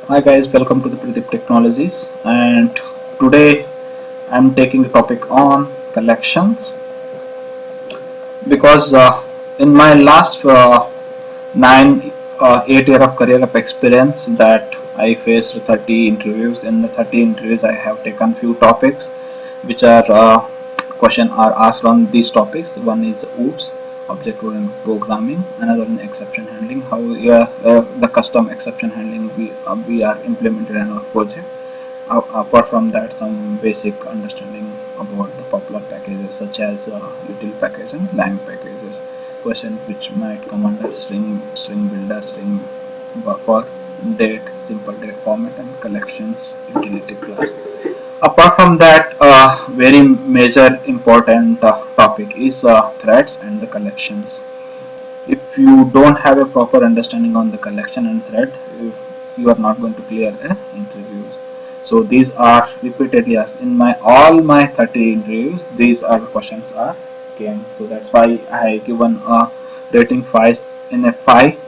Hi guys, welcome to the Pradeep Technologies, and today I'm taking a topic on collections because in my last 8 year of career of experience that I faced 30 interviews. In the 30 interviews, I have taken few topics which are question are asked on these topics. One is OOPS, object-oriented programming. Another one exception handling. How the custom exception handling we are implemented in our project. Apart from that, some basic understanding about the popular packages such as util package and lang packages. Questions which might come under string builder, string buffer, date, simple date format, and collections utility class. Apart from that, very major important topic is threads and the collections. If you don't have a proper understanding on the collection and thread, you are not going to clear a interviews. So these are repeatedly asked in my all my 30 interviews. These are the questions are came. So that's why I given a rating 5 in a 5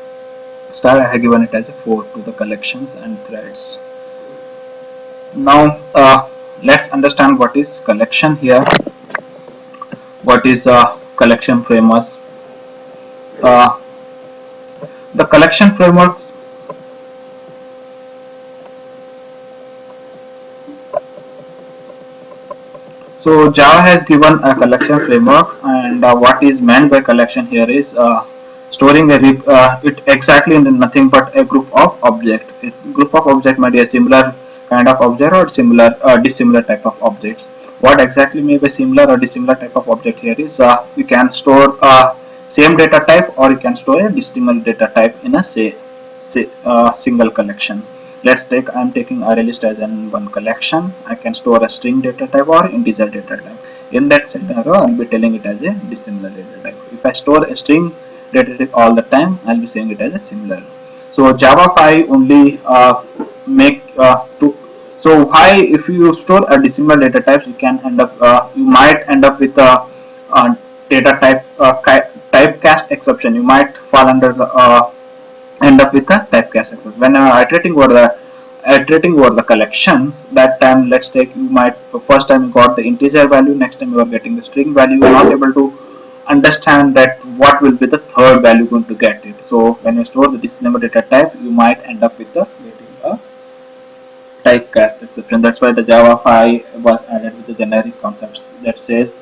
star. I have given it as a 4 to the collections and threads. Now let's understand what is collection here. What is collection frameworks? Uh, the collection frameworks. So Java has given a collection framework, and what is meant by collection here is storing it exactly in nothing but a group of object. It's group of object might be a similar kind of object or similar dissimilar type of objects. What exactly may be similar or dissimilar type of object here is you can store same data type or you can store a dissimilar data type in a single collection. Let's take I'm taking array list as an one collection. I can store a string data type or integer data type. In that scenario, I'll be telling it as a dissimilar data type. If I store a string data type all the time, I'll be saying it as a similar. So Java 5 only make to so why if you store a dissimilar data types, you can end up you might end up with a data type typecast exception. You might fall under the end up with a typecast exception. When iterating over the collections, that time let's take you might first time you got the integer value, next time you are getting the string value, you are not able to understand that what will be the third value going to get it. So when you store the dissimilar data type, you might end up with getting a typecast exception. That's why the Java 5 was added with the generic concepts that says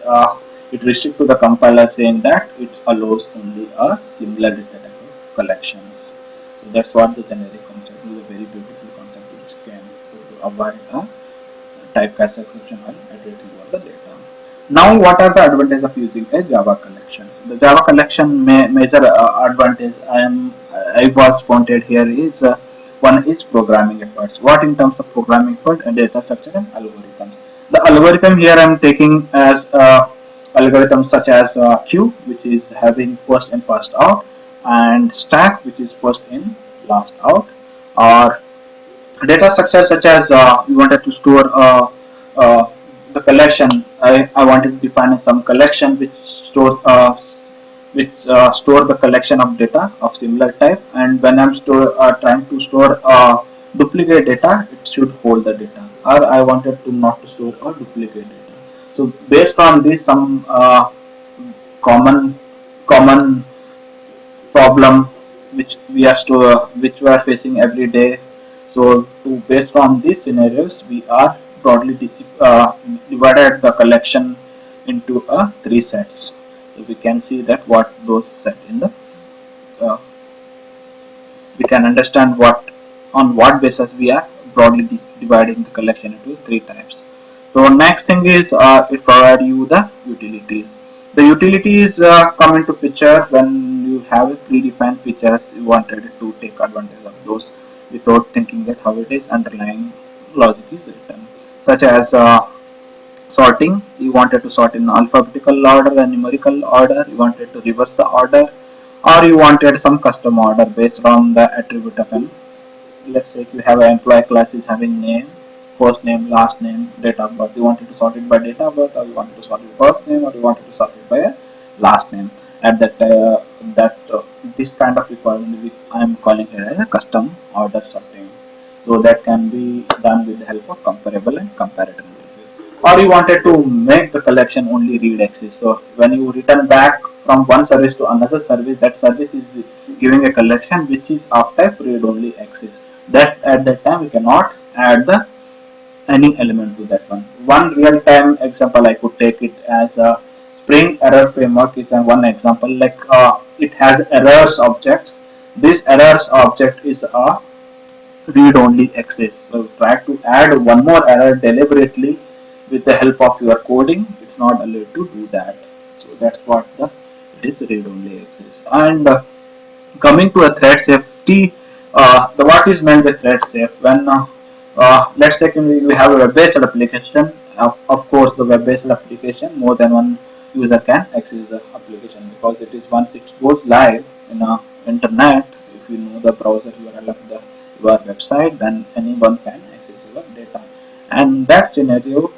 it restricts to the compiler saying that it allows only a similar data type of collections. So that's what the generic concept is, a very beautiful concept which can so to avoid a typecast exception while iterating over the data. Now, what are the advantages of using a Java collections? The Java collection major advantage I was pointed here is one is programming efforts. What in terms of programming effort and data structure and algorithms. The algorithm here I am taking as algorithms such as queue, which is having first in first out, and stack, which is first in last out, or data structure such as we wanted to store uh, the collection. I wanted to define some collection which store the collection of data of similar type, and when I'm trying to store duplicate data, it should hold the data, or I wanted to not to store or duplicate data. So based on this, some common problem which we are facing every day. So based on these scenarios, we are broadly divided the collection into three sets. So we can see that what those set in the uh, we can understand what on what basis we are broadly dividing the collection into three types. So next thing is it provide you the utilities. The utilities come into picture when you have a predefined features you wanted to take advantage of those without thinking that how it is underlying logic is written, such as sorting. You wanted to sort in alphabetical order and numerical order. You wanted to reverse the order, or you wanted some custom order based on the attribute of an. Let's say if you have an employee class is having name, first name, last name, date of birth. You wanted to sort it by date of birth, or you wanted to sort it by first name, or you wanted to sort it by a last name. At that this kind of requirement which I am calling here as a custom order sorting. So that can be done with the help of comparable and comparator interface. Or you wanted to make the collection only read access. So when you return back from one service to another service, that service is giving a collection which is of type read only access. That at that time we cannot add the any element to that one. One real time example I could take it as a Spring Error Framework is one example. Like it has errors objects. This errors object is a read only access. So try to add one more error deliberately with the help of your coding. It's not allowed to do that. So that's what it is read only access. And coming to a thread safety, the what is meant by thread safe when let's say we have a web-based application. Of course, the web-based application more than one user can access the application because it is once it goes live in internet. If you know the browser URL of your website, then anyone can access your data. And that scenario,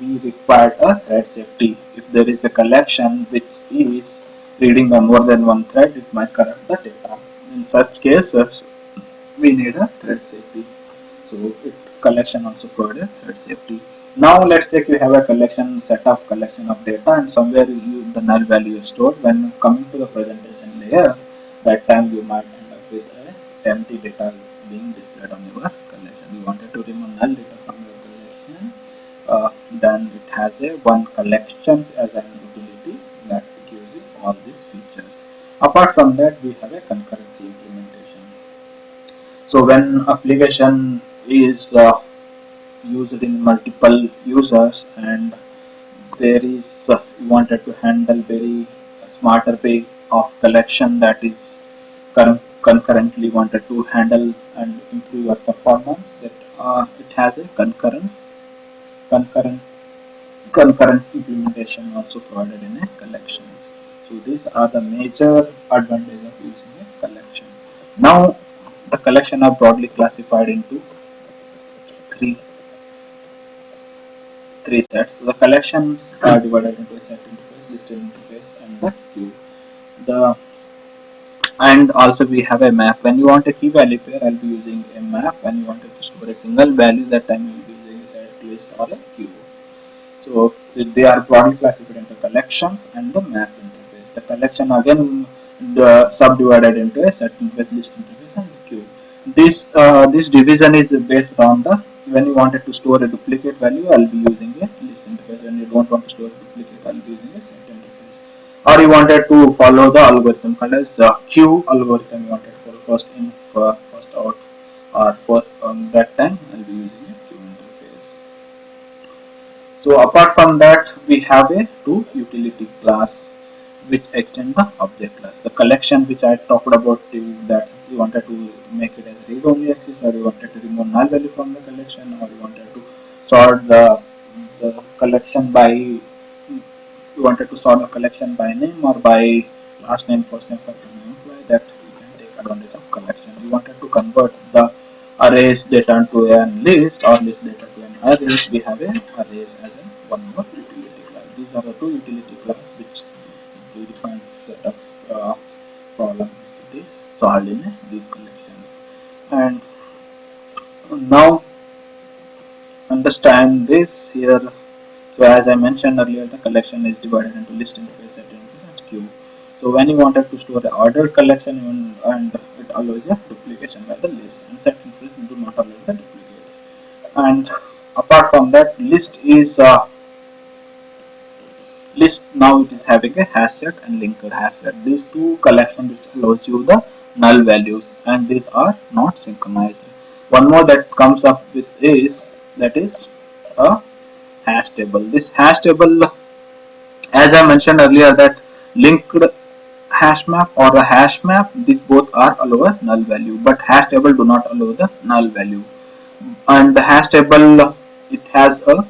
we require a thread safety. If there is a collection which is reading by more than one thread, it might corrupt the data. In such cases, we need a thread safety. So it collection also provides a thread safety. Now let's take you have a collection set of collection of data and somewhere you the null value is stored. When coming to the presentation layer, that time you might end up with a empty data being displayed on your collection. You wanted to remove null data from your collection, then it has a one collection as an utility that gives you all these features. Apart from that, we have a concurrency implementation. So when application is used in multiple users and there is you wanted to handle very smarter way of collection that is concurrently wanted to handle and improve your performance, that it has a concurrent concurrent implementation also provided in a collections. So these are the major advantages of using a collection. Now the collection are broadly classified into three three sets. So the collections are divided into a set interface, listed interface, and the queue. The and also we have a map. When you want a key value pair, I'll be using a map. When you wanted to store a single value, that time you will be using a set list or a queue. So they are broadly classified into collections and the map interface. The collection again subdivided into a set interface, list interface, and the queue. This division is based on the when you wanted to store a duplicate value, I'll be using a list interface. When you don't want to store a duplicate, I'll be using a set interface. Or you wanted to follow the algorithm called as the queue algorithm. You wanted for first in, first out, or for that time, I'll be using a queue interface. So apart from that, we have a two utility class which extend the object class. The collection which I talked about that you wanted to make it as read only access, or you wanted to remove null value from the collection, or you wanted to sort the collection by you wanted to sort the collection by name or by last name, first name, employee, that you can take advantage of collection. You wanted to convert the arrays data to a list or list data to an array. We have a arrays as one more utility class. These are the two utility classes which predefined set of problems is solved in these collections. And now understand this here. So as I mentioned earlier, the collection is divided into list interface, set interface, and queue. So when you wanted to store an ordered collection and it allows a duplication by the list, and set interface do not allow the duplicates. And apart from that, list now it is having a hash set and linked hash set. These two collections which allows you the null values, and these are not synchronized. One more that comes up with is that is a hash table. This hash table, as I mentioned earlier, that linked hash map or the hash map, these both are allow a null value, but hash table do not allow the null value. And the hash table, it has a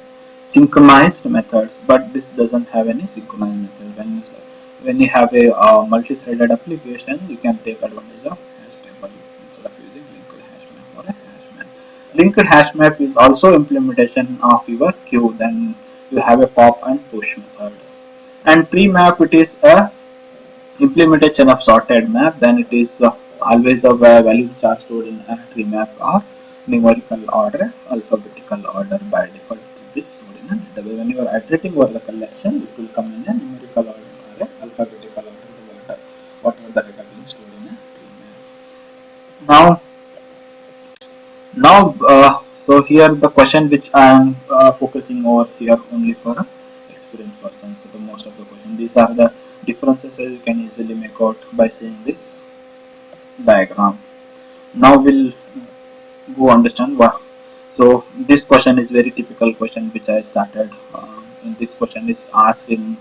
synchronized methods, but this doesn't have any synchronized method. When you have a multi-threaded application, you can take advantage of hash table instead of using linked hash map or a hash map. Linked hash map is also implementation of your queue. Then you have a pop and push methods. And tree map, it is a implementation of sorted map. Then it is always the values which are stored in a tree map are numerical order, alphabetical order by default. This stored in a database. When you are iterating over the collection, it will come in a numerical order or a alphabetical order, whatever the data being stored in a tree. So here the question which I am focusing over here only for a experienced person. So the most of the question, these are the differences that you can easily make out by seeing this diagram. Now we'll go understand what. So this question is very typical question which I started. In this question is asked in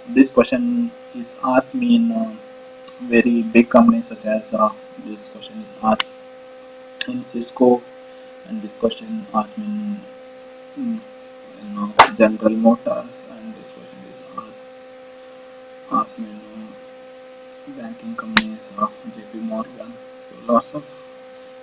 this question is asked me in very big companies such as this question is asked in Cisco, and this question asked me in General Motors, and this question is asked me in banking companies, JP Morgan. So lots of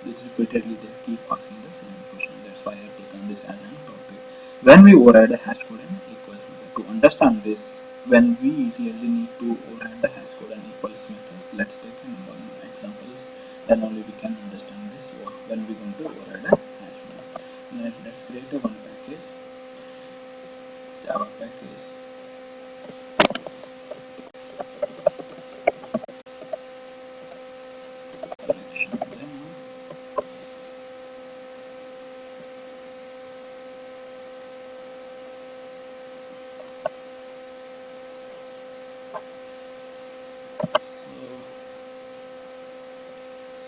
this repeatedly they keep asking the same question. That's why I have taken this as an topic. When we override a hash code and equals method, to understand this, when we really need to override the hash code and equals method, let's take one examples. Then only we can understand this when we're going to override a hash method. Let's create a one package, Java package.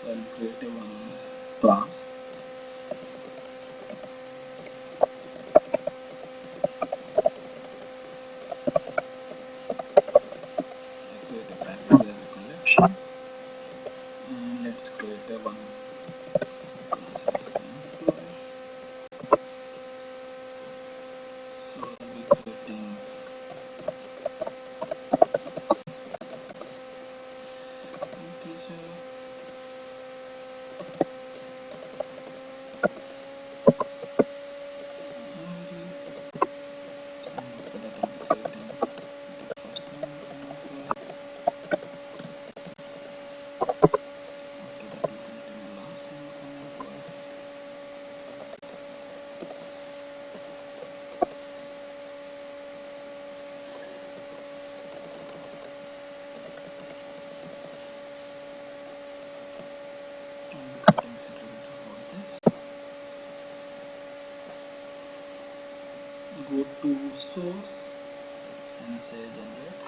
So I'll create a one class. I create a package as a collection. And let's create a one class as an employee. So I'll be creating integer. Go to source and say generate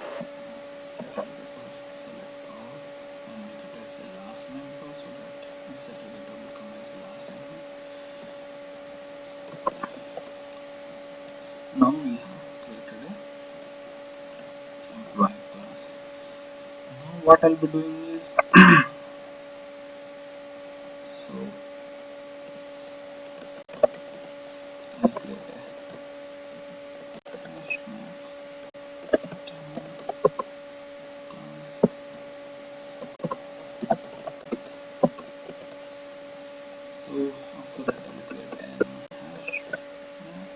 select all and make it as the last member so that certificate will become as the last member. Now we have created a employee class. Now what I'll be doing is so I'll create a hash map so after that I will create an hash map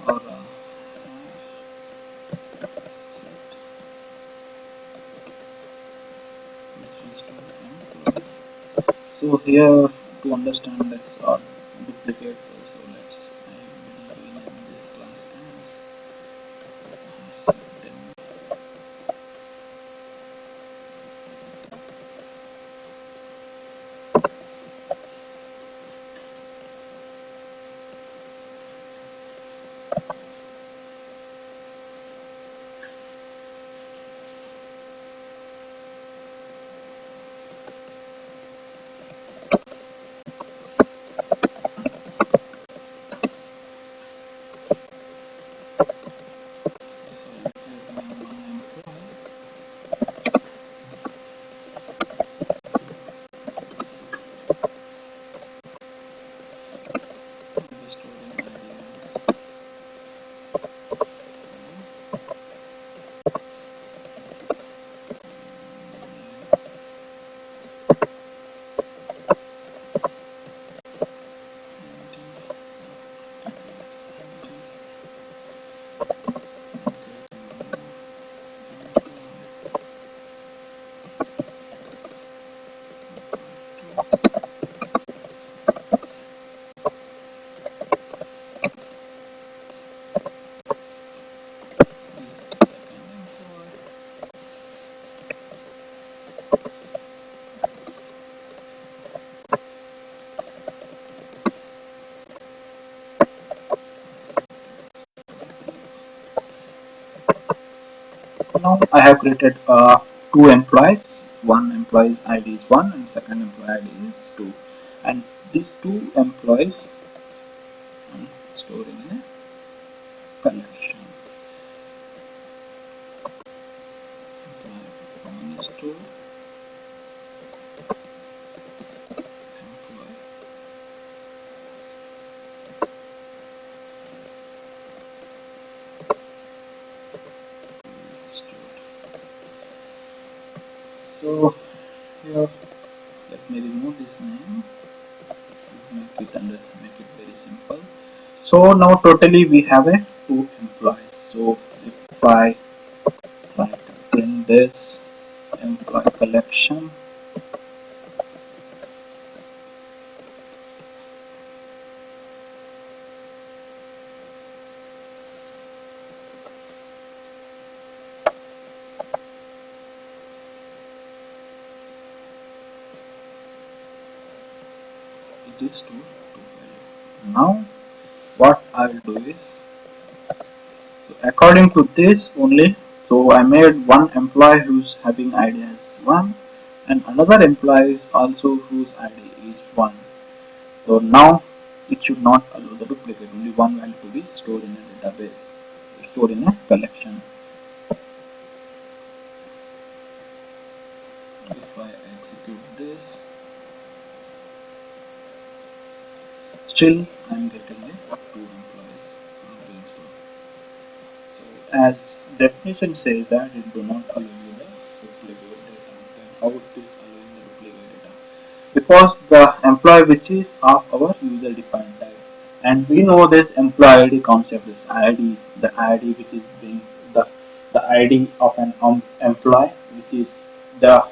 or a hash set which is to employee. So here to understand let's duplicate so let's I will rename this class as demo. Now I have created two employees. One employee's ID is 1 and second employee ID is 2. And these two employees I'm storing in a collection. Employee 1 is 2, employee is 2. So here let me remove this name, make it very simple. So now totally we have a two employees. So if I try to print this employee collection, it is to value. Now what I will do is, so according to this only, so I made one employee who's having ID as 1 and another employee also whose ID is 1. So now it should not allow the duplicate, only one value to be stored in a database, stored in a collection. If I execute this, still I am getting a two employees being stored. So as definition says that it do not allow you the duplicate data. Then how it is allowing the duplicate data? Because the employee which is of our user defined type, and we know this employee ID concept is ID, the ID which is being the ID of an employee, which is the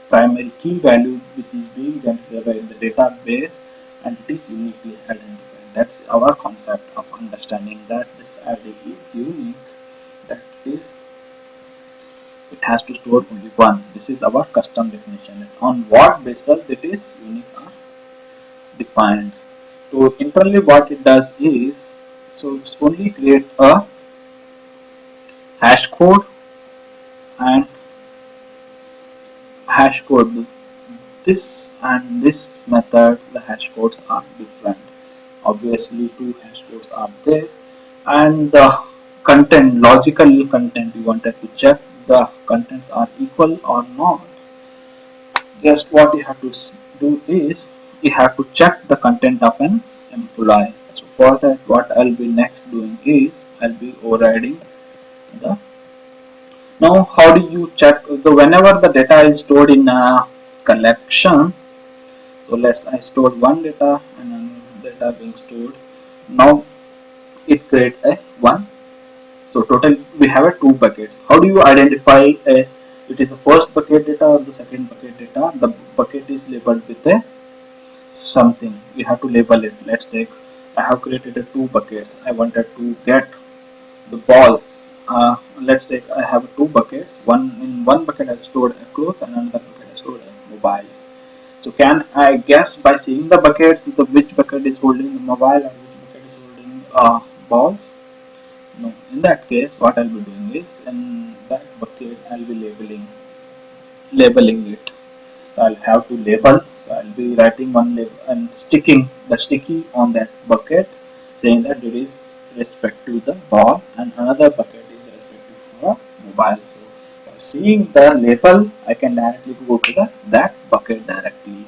primary key value which is being generated in the database, and it is uniquely identified. That's our concept of understanding that this ID is unique, that is it has to store only one. This is our custom definition. On what basis it is unique or defined. So internally what it does is, so it's only create a hash code, and hash code this and this method, the hash codes are different. Obviously two hash codes are there, and the content, logical content, we wanted to check the contents are equal or not. Just what you have to do is you have to check the content of an employee. So for that what I'll be next doing is I'll be overriding the, now how do you check the, whenever the data is stored in a collection, so let's I stored one data and another data being stored. Now it creates a one. So total we have a two buckets. How do you identify a, it is the first bucket data or the second bucket data? The bucket is labeled with a something. We have to label it. Let's take, I have created a two buckets. I wanted to get the balls. Let's take I have two buckets. One bucket I stored a clothes and another bucket I stored a mobiles. So can I guess by seeing the buckets the which bucket is holding the mobile or which bucket is holding balls? No. In that case, what I'll be doing is in that bucket I'll be labeling it. So I'll have to label. So I'll be writing one label and sticking the sticky on that bucket, saying that it is respect to the ball and another bucket is respective for mobile. So by seeing the label, I can directly go to the that bucket directly.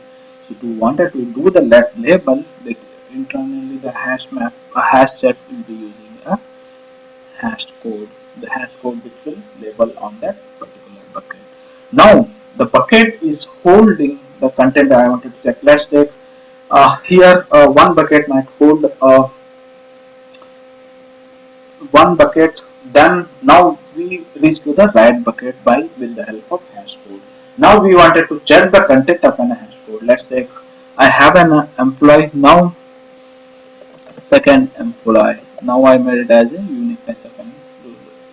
So to wanted to do the label, that internally the hash map, a hash set will be using a hash code, the hash code which will label on that particular bucket. Now the bucket is holding the content that I wanted to check. Let's take here one bucket might hold one bucket. Then now we reach to the right bucket by with the help of hash code. Now we wanted to check the content of an hash code. Let's take, I have an employee now, second employee. Now I made it as a uniqueness of an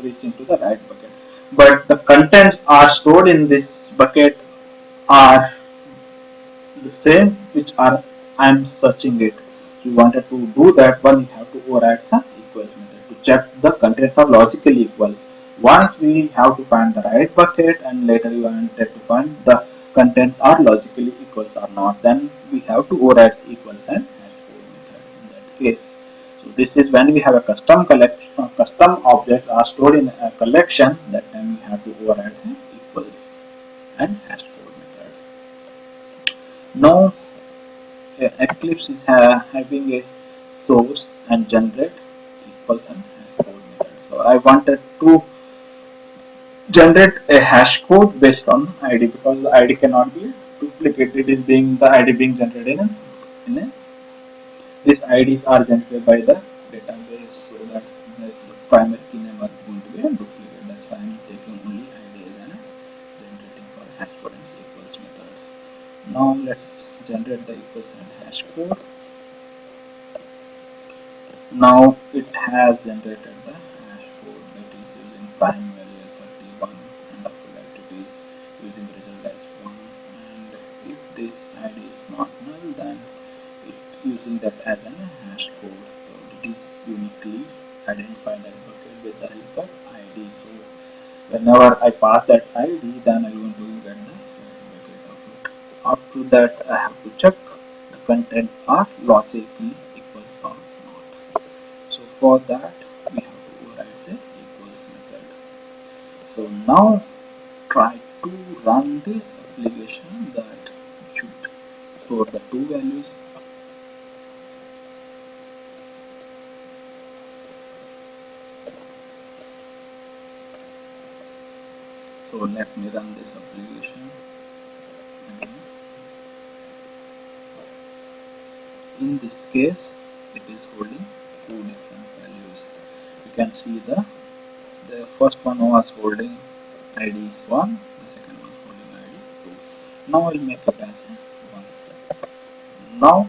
reaching to the right bucket. But the contents are stored in this bucket are the same which are I am searching it. So you wanted to do that one, you have to override some equals method to check the contents are logically equal. Once we have to find the right bucket and later you wanted to find the contents are logically equals or not, then we have to override equals and hash code method in that case. So this is when we have a custom collection, custom objects are stored in a collection. That time we have to override the equals and hash code method. Now Eclipse is having a source and generate equals and hash code method. So I wanted to generate a hash code based on ID because the ID cannot be duplicated. It is being the ID being generated in a these IDs are generated by the database so that the primary key name are going to be a duplicate. That's why I'm taking only IDs and generating for hash code and equals methods. Now let's generate the equals and hash code. Now it has generated the hash code that is using prime value as 31 and after that it is using result as 1, and if this ID is not null then it using that as an hash code. So it is uniquely identified that bucket with the help of ID. So whenever I pass that ID then I am going to get the bucket of it. After that I have to check the content are logically equals or not. So for that we have to override the equals method. So now try to run this application that should store the two values. So let me run this application again. In this case it is holding two different values. You can see the first one was holding ID is 1, the second one is holding ID 2. Now I'll make it as a 1. Now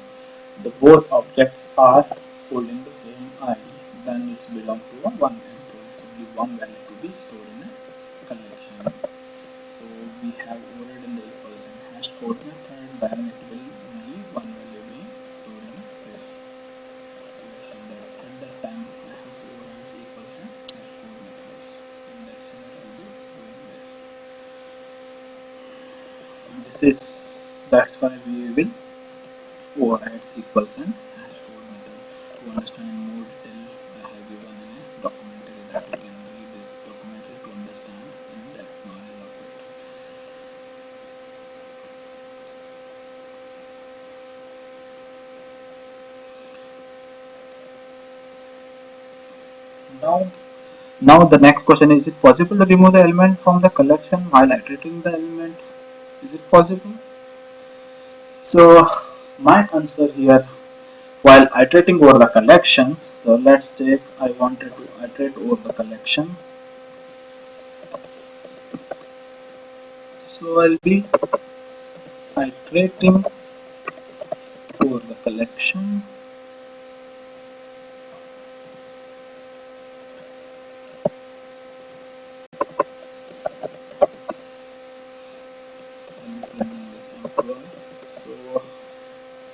the both objects are holding the same ID, then it belongs to a one control. So only one value to be stored in a collection. So we have overridden the equals and hash code method, then it will only one value be stored in this collection. That at that time I have to override the equals and hash code methods. In that scenario I'll be doing this. This is that's why we will override equals and hash code method. To understand in more detail, I have given a documentary that you can read this documentary to understand in depth knowledge of it. Now the next question is it possible to remove the element from the collection while iterating the element? Is it possible? So my answer here while iterating over the collections, so let's take I wanted to iterate over the collection. So I'll be iterating over the collection. Employee.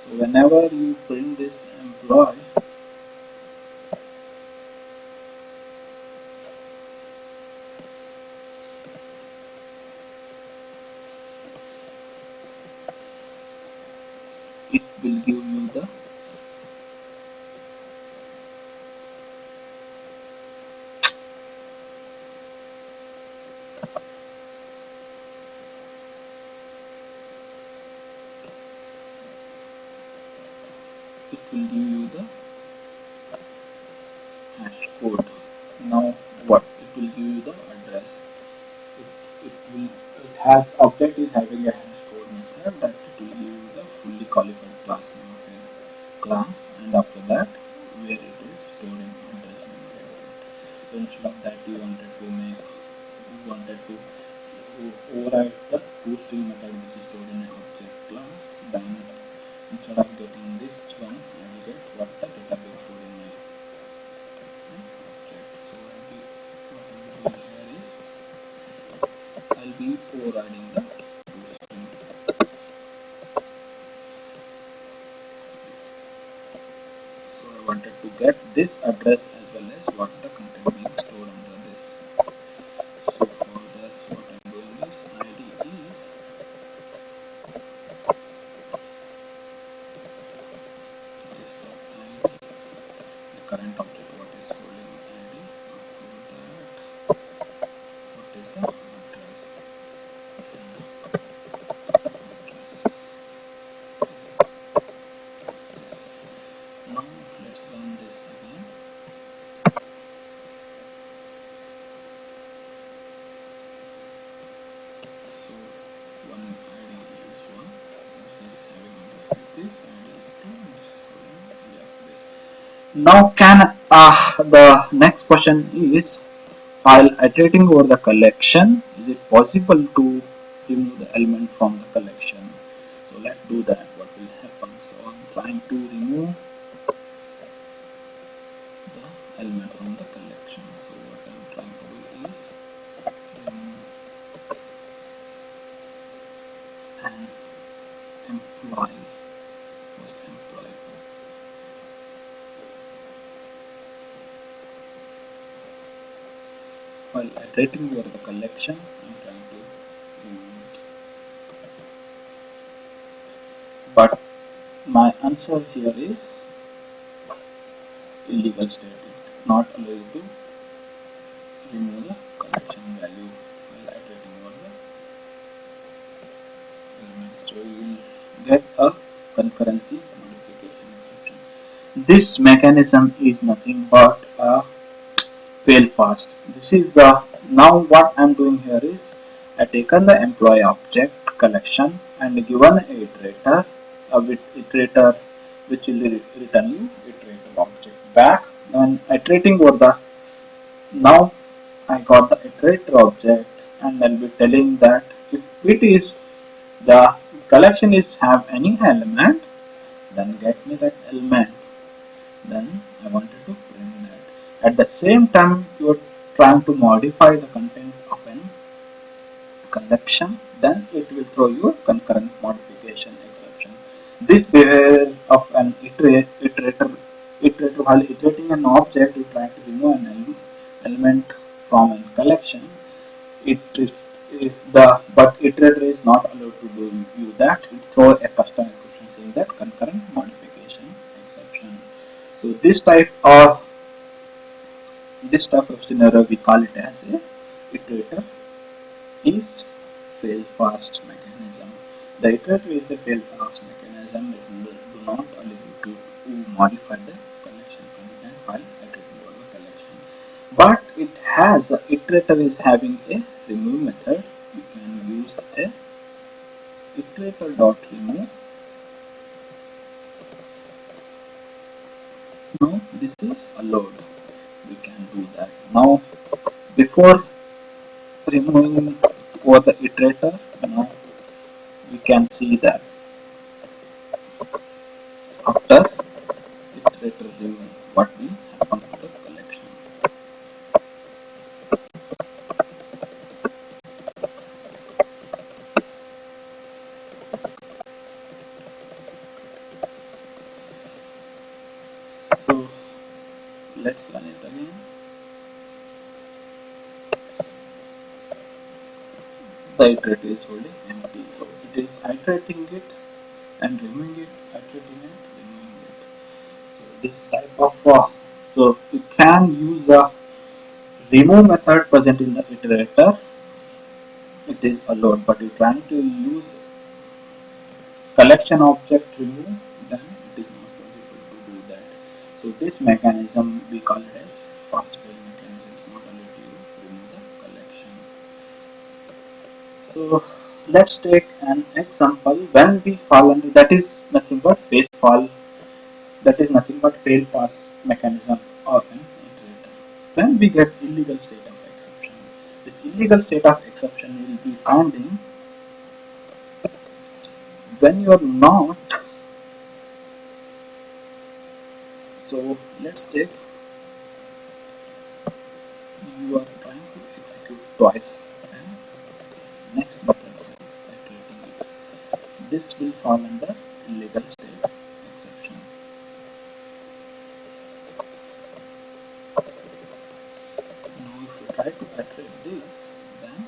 So whenever you print this employee, it will give you the hash code. Now what? It will give you the address. It has object is having a hash code method that it will give you the fully qualified class name of a class, and after that where it is stored in address memory. So instead of that you wanted to override the toString method which is stored in an object class. Then instead of getting this one, I will get what the database stored in my object. So what I will do here is I'll be overriding the toString. So I wanted to get this address as well as what the content being stored under this. Now can the next question is, while iterating over the collection, is it possible to remove the element from the collection? So let's do that. What will happen? So I'm trying to remove the element from the collection. So what I'm trying to do is remove an employee. Was employee. While iterating over the collection, I'm trying to remove it. But my answer here is illegal statement, not allowed to remove the collection value while iterating over the element. So you will get a concurrency modification exception. This mechanism is nothing but a fail fast. This is the now what I'm doing here is I taken the employee object collection and given a iterator, a with iterator which will return you iterator object back and iterating over the now I got the iterator object and I'll be telling that if it is the collection is have any element, then get me that element. Then I wanted to print that. At the same time, you are trying to modify the content of an collection, then it will throw you a concurrent modification exception. This behavior of an iterator while iterating an object, you try to remove an element from a collection. It is the but iterator is not allowed to do that. It throw a custom exception saying that concurrent modification exception. So this type of scenario we call it as a iterator is fail fast mechanism. The iterator is a fail fast mechanism. It will do not allow you to modify the collection content while iterating over the collection. But it has iterator is having a remove method. You can use a iterator dot remove. Now this is allowed. We can do that. Now before removing over the iterator, now we can see that after iterator remove what will happen to the collection. So let's run it again. The iterator is holding empty, so it is iterating it and removing it, iterating it, removing it. So this type of so you can use the remove method present in the iterator. It is allowed, but you're trying to use collection object remove, then it is not possible to do that. So this mechanism we call it as fast fail mechanism. It's not allowed to remove the collection. So let's take an example when we fall under that is nothing but face fall, that is nothing but fail pass mechanism of an iterator. When we get illegal state of exception, this illegal state of exception will be finding when you are not. So let's take you are trying to execute twice and next method iterating it. This will fall under illegal state exception. Now if you try to iterate this, then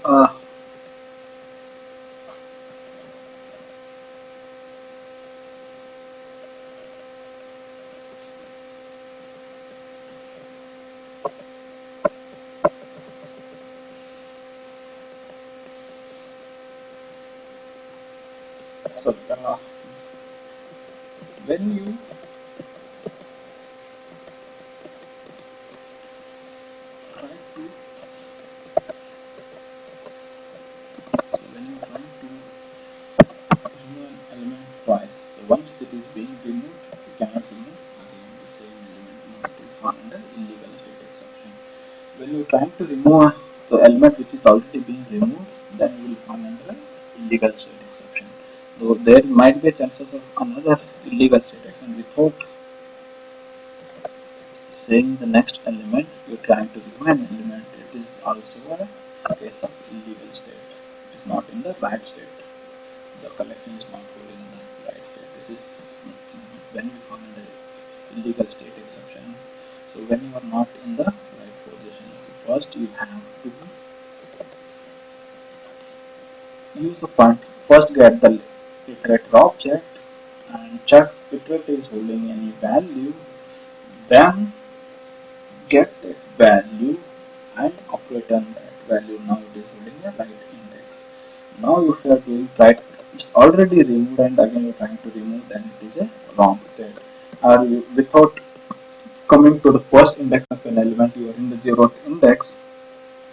uh, So when you try to when you try to remove an element twice, so once it is being removed, you cannot remove again the same element, not to fall under illegal state exception. When you are trying to remove the element which is already being removed, then you will fall under illegal state exception. So there might be chances of another illegal state exception without saying the next element you are trying to remove an element. It is also a case of illegal state. It is not in the right state. The collection is not holding in the right state. This is when we fall under illegal state exception. So when you are not in the right position, so first you have to use the point. First get the iterator object and check iterator is holding any value. Then get that value and operate on that value. Now it is holding a right index. Now if you are doing right, it's already removed and again you are trying to remove, then it is a wrong state. Or you, without coming to the first index of an element, you are in the zeroth index,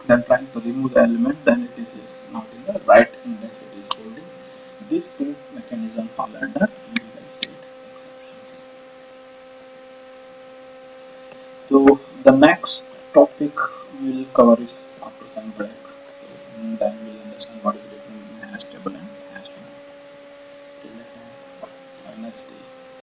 then trying to remove the element, then it is not in the right index, it is holding. This two mechanism fall under illegal state exceptions. So the next topic we will cover is after some break.